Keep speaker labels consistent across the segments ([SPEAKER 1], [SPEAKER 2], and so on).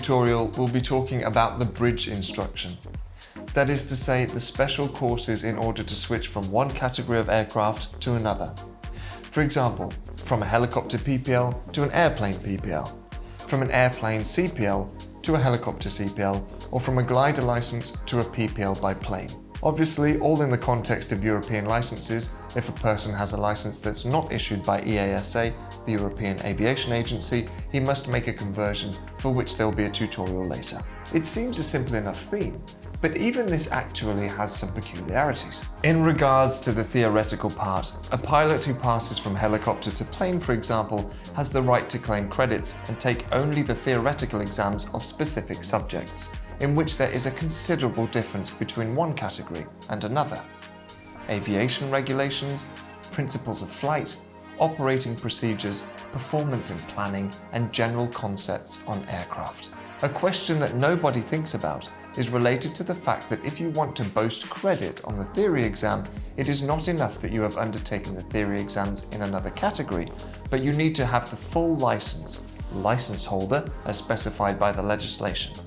[SPEAKER 1] tutorial, we'll be talking about the bridge instruction. That is to say, the special courses in order to switch from one category of aircraft to another. For example, from a helicopter PPL to an airplane PPL, from an airplane CPL to a helicopter CPL, or from a glider license to a PPL by plane. Obviously, all in the context of European licenses. If a person has a license that's not issued by EASA, the European Aviation Agency, he must make a conversion, for which there will be a tutorial later. It seems a simple enough theme, but even this actually has some peculiarities. In regards to the theoretical part, a pilot who passes from helicopter to plane, for example, has the right to claim credits and take only the theoretical exams of specific subjects, in which there is a considerable difference between one category and another. Aviation regulations, principles of flight, operating procedures, performance and planning, and general concepts on aircraft. A question that nobody thinks about is related to the fact that if you want to boast credit on the theory exam, it is not enough that you have undertaken the theory exams in another category, but you need to have the full license holder as specified by the legislation.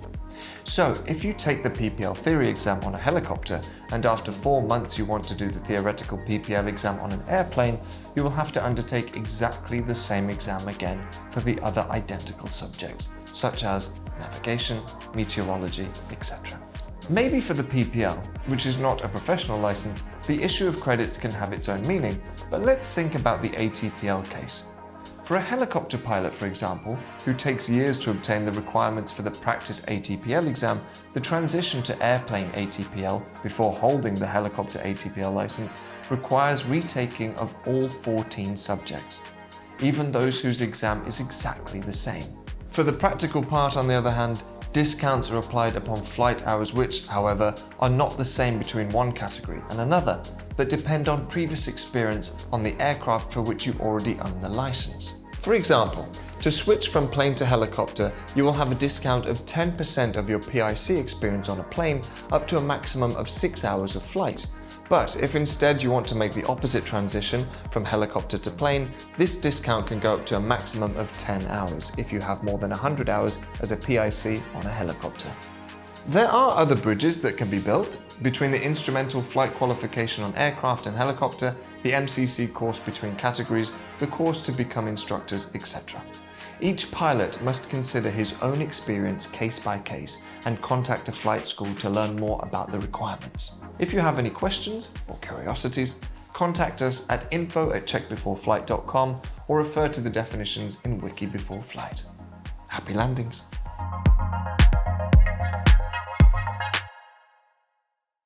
[SPEAKER 1] So, if you take the PPL theory exam on a helicopter, and after 4 months you want to do the theoretical PPL exam on an airplane, you will have to undertake exactly the same exam again for the other identical subjects, such as navigation, meteorology, etc. Maybe for the PPL, which is not a professional license, the issue of credits can have its own meaning, but let's think about the ATPL case. For a helicopter pilot, for example, who takes years to obtain the requirements for the practice ATPL exam, the transition to airplane ATPL before holding the helicopter ATPL license requires retaking of all 14 subjects, even those whose exam is exactly the same. For the practical part, on the other hand, discounts are applied upon flight hours which, however, are not the same between one category and another, but depend on previous experience on the aircraft for which you already own the license. For example, to switch from plane to helicopter, you will have a discount of 10% of your PIC experience on a plane up to a maximum of 6 hours of flight. But if instead you want to make the opposite transition from helicopter to plane, this discount can go up to a maximum of 10 hours if you have more than 100 hours as a PIC on a helicopter. There are other bridges that can be built between the instrumental flight qualification on aircraft and helicopter, the MCC course between categories, the course to become instructors, etc. Each pilot must consider his own experience case by case and contact a flight school to learn more about the requirements. If you have any questions or curiosities, contact us at info@checkbeforeflight.com or refer to the definitions in Wiki Before Flight. Happy landings!